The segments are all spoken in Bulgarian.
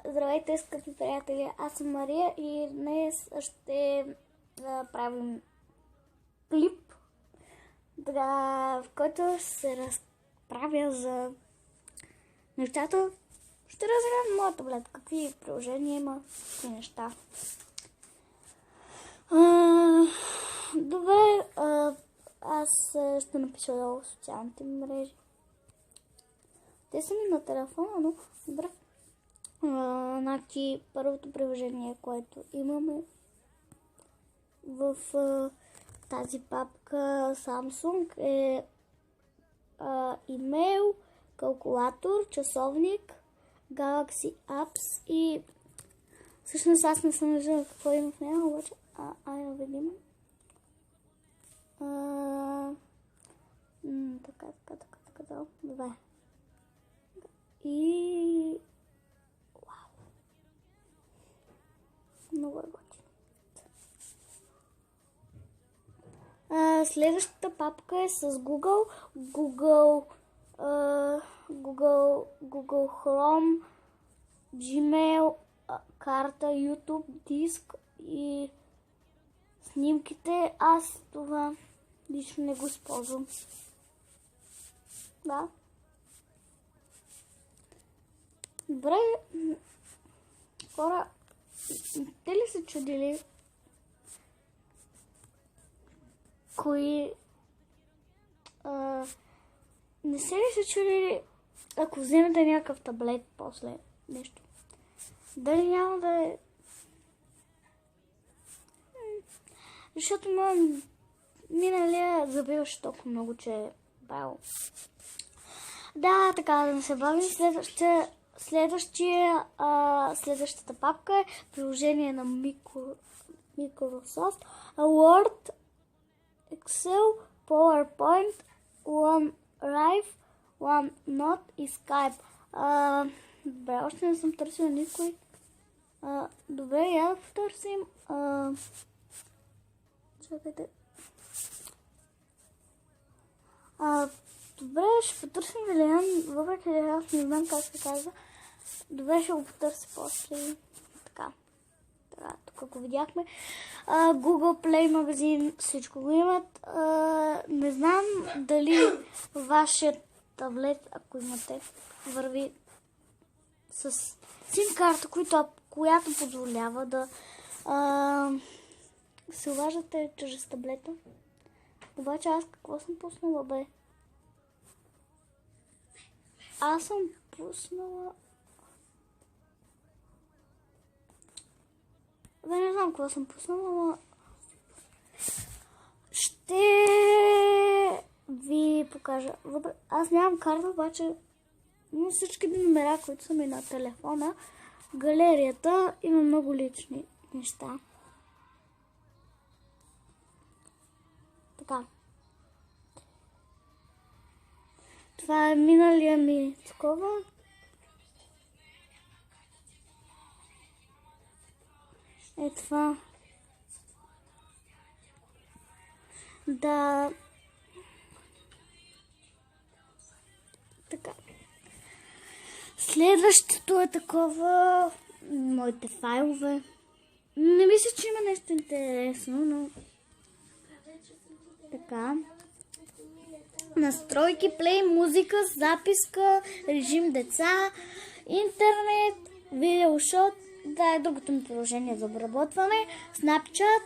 Здравейте, скъпи приятели! Аз съм Мария и днес ще правим клип, в който ще се разправя за нещата. Ще разгледам моя таблет, какви приложения има, какви неща. Добре, аз ще напиша долу в социалните мрежи. Те са ми на телефона, но добре. Значи, първото приложение, което имаме в тази папка Samsung е имейл, калкулатор, часовник, Galaxy Apps и всъщност аз не съм виждала какво има в нея, обаче айде да видим. Така. Добре. И много е готино. Следващата папка е с Google Chrome, Gmail, карта, YouTube, диск и снимките. Аз това лично не го използвам. Да. Добре, хора, те ли са чудили кои не се ли са чудили, ако вземете някакъв таблет после нещо, дали няма да е, защото миналия забиваше толкова много, че е бал. Да, така, да не се бавим. Следващата папка е приложение на Microsoft, Word, Excel, PowerPoint, OneDrive, OneNote и Skype. Добре, още не съм търсила никой. Добре, я да потърсим. Чакайте. Добре, ще потърсим Вилиан, въпреки аз не знам как се казва. Добре, ще го потърся после. Така, тук го видяхме. Google Play магазин, всичко го имат. Не знам дали вашият таблет, ако имате, върви с SIM карта, която позволява да се обаждате чрез таблета. Обаче аз какво съм пуснала, бе? Аз съм пуснала... Не знам какво съм пуснала, но... Ще ви покажа. Аз нямам карта, обаче имам всички номера, които са ми на телефона. Галерията има много лични неща. Така. Това е миналия ми такова. Е това. Да. Така. Следващото е такова. Моите файлове. Не мисля, че има нещо интересно, но... Така. Настройки, плей, музика, записка, режим деца, интернет, видеошот, да, е другото ми приложение за обработване, Snapchat,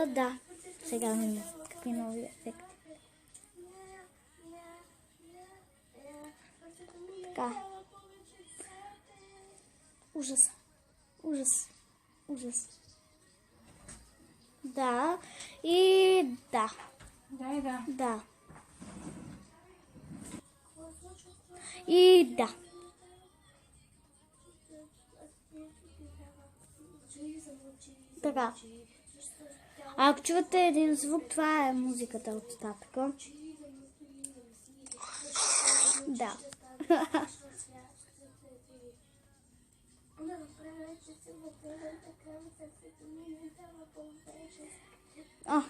да, сега видим какви нови ефекти. Така. Ужас. Да, и да. Да. И да. Така. Ако чувате един звук, това е музиката от статъка. Да.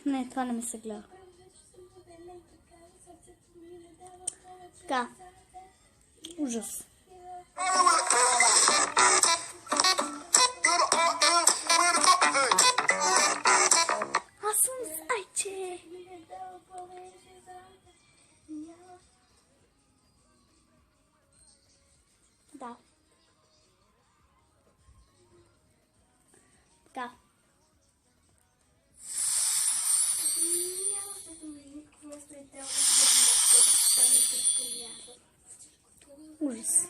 Не, това не ми се гледа. Така. Ужас. съм зайче. Да. Така. Ужас.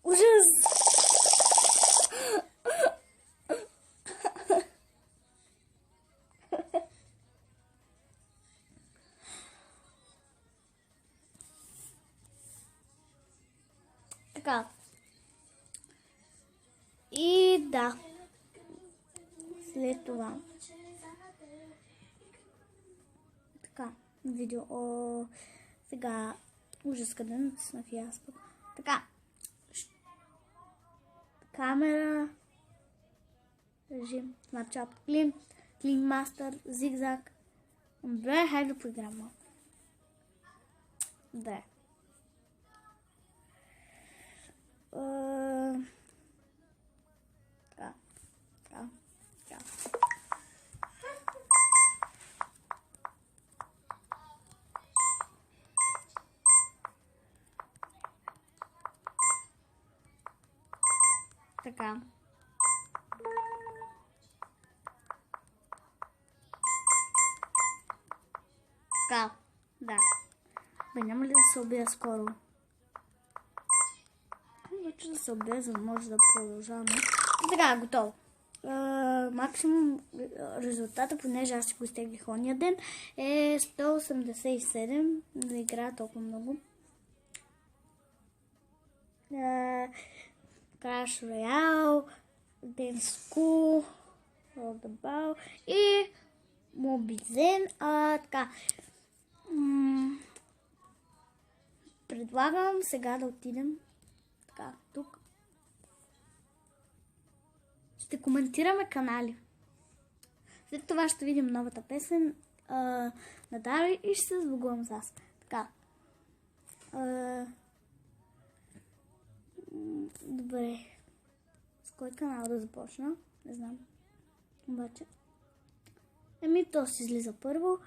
Ужас! Така. И да. След това. Така. Видео. Сега. Ужас, къде натиснах и аз. Така. Камера. Режим. Snapchat. Clean Master. Зигзаг. Добре, хайде да поиграм малко. Да. Така. Така. Така. Така. Така. Да. Бе, няма ли да се убия скоро? Вече да се убия, за да може да продължаваме. Така, готово. Максимум резултата, понеже аз си го изтеглих ония ден, е 187. Да играя толкова много. Clash Royale, Dance School, Roundabout и Mobizen. Така. Предлагам сега да отидем така, тук. Ще коментираме канали. След това ще видим новата песен на Дари и ще се сбогувам с аз. Така. Добре. С кой канал да започна? Не знам. Обаче. То си излиза първо.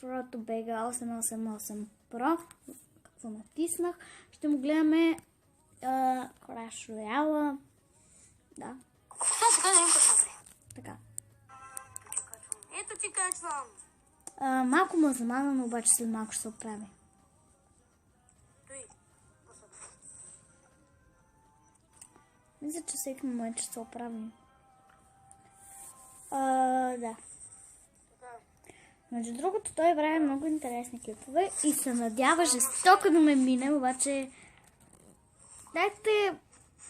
ProtoBega 888 Pro. Какво натиснах? Ще му гледаме Clash Royale. Да. Така. Ето ти качвам. Малко му е замазано, обаче след малко ще се оправи. Мисля, че всеки момент ще се оправи. Да. Между другото, той прави много интересни клипове и се надява жестоко да ме мине, обаче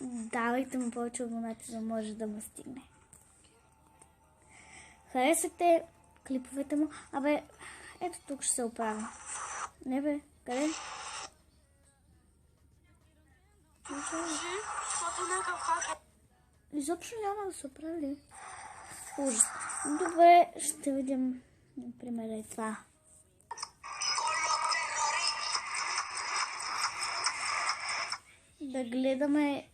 давайте му повече абонати, за да може да ме стигне. Харесате клиповете му? Абе, ето тук ще се оправя. Не бе, къде? Изобщо няма да се оправи. Ужас. Добре, ще видим, например, и това. Да гледаме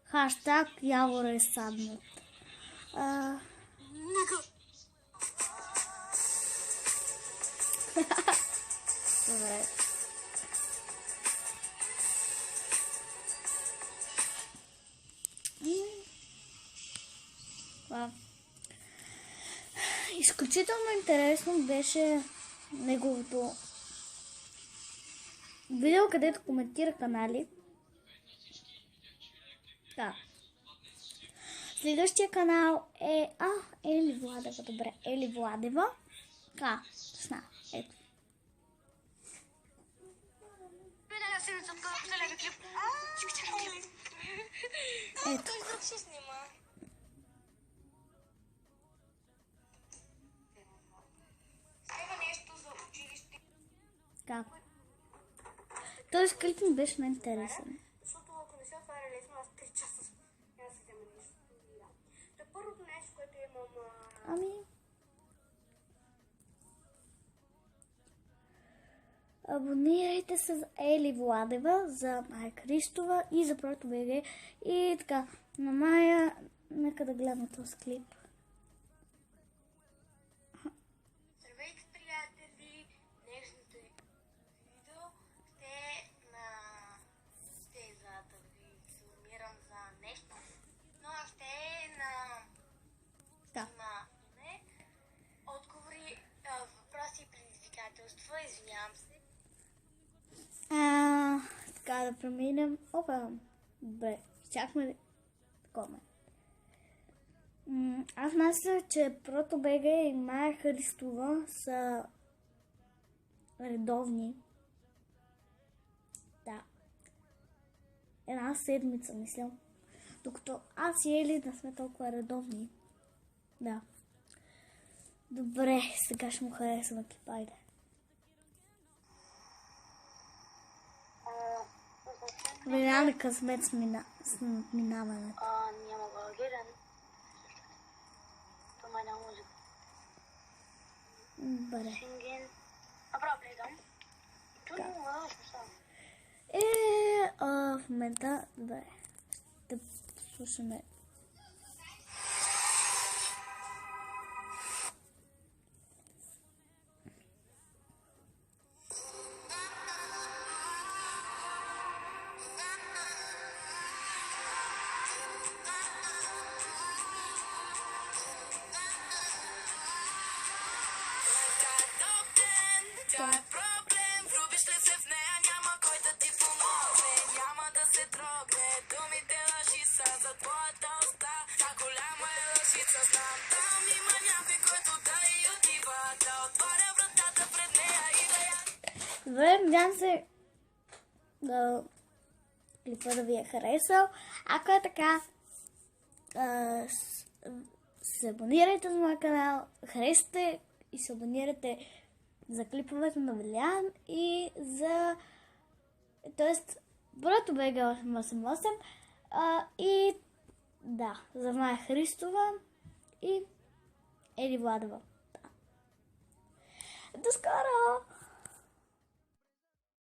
хаштаг Явор е саднат. Добре. Изключително интересно беше неговото видео, където коментира канали. Да. Следващия канал е Ели Владева. Добре, Ели Владева. Сна. Ето. Ето. Така. Този клип ми беше интересен. Защото ако не се отваря лесно, аз 3 часа няма да се взема нещо. Да. Първото нещо, което имам... Абонирайте се за Ели Владева, за Майя Христова и за ProtoBG. И така, на Майя, нека да гледаме този клип. Здравейте, приятели! Днешното видео ще за да ви информирам за нещо, но ще е на Да. име, отговори, въпроси и предизвикателства. Извинявам се. Така да преминем. Опа, добре, чакаме такова. Аз мисля, че ProtoBG и Майя Христова са редовни. Да. Една седмица, мисля. Докато аз и Ели не сме толкова редовни. Да. Добре, сега ще му харесвам клипа, айде. Реален късмет с минаването. Няма Българен. Това няма музика. Добре. Синген. Направо гледам. Tu не мога да слушам. В момента, добре, ще слушаме. Тя е проблем, влюбиш ли се в нея, няма кой да ти помогне, няма да се трогне, думите лъжи са за твоята уста, тя голяма е лъжица, знам, там има някой, който да й отива, да отваря вратата пред нея и да я... Добре, надявам се да клипа да ви е харесал. Ако е така, се абонирайте за моя канал, харесате и се абонирайте за клиповете на Вилян и за... Тоест, ProtoBG 888 и да, за Майя Христова и Ели Владева. Да. До скоро!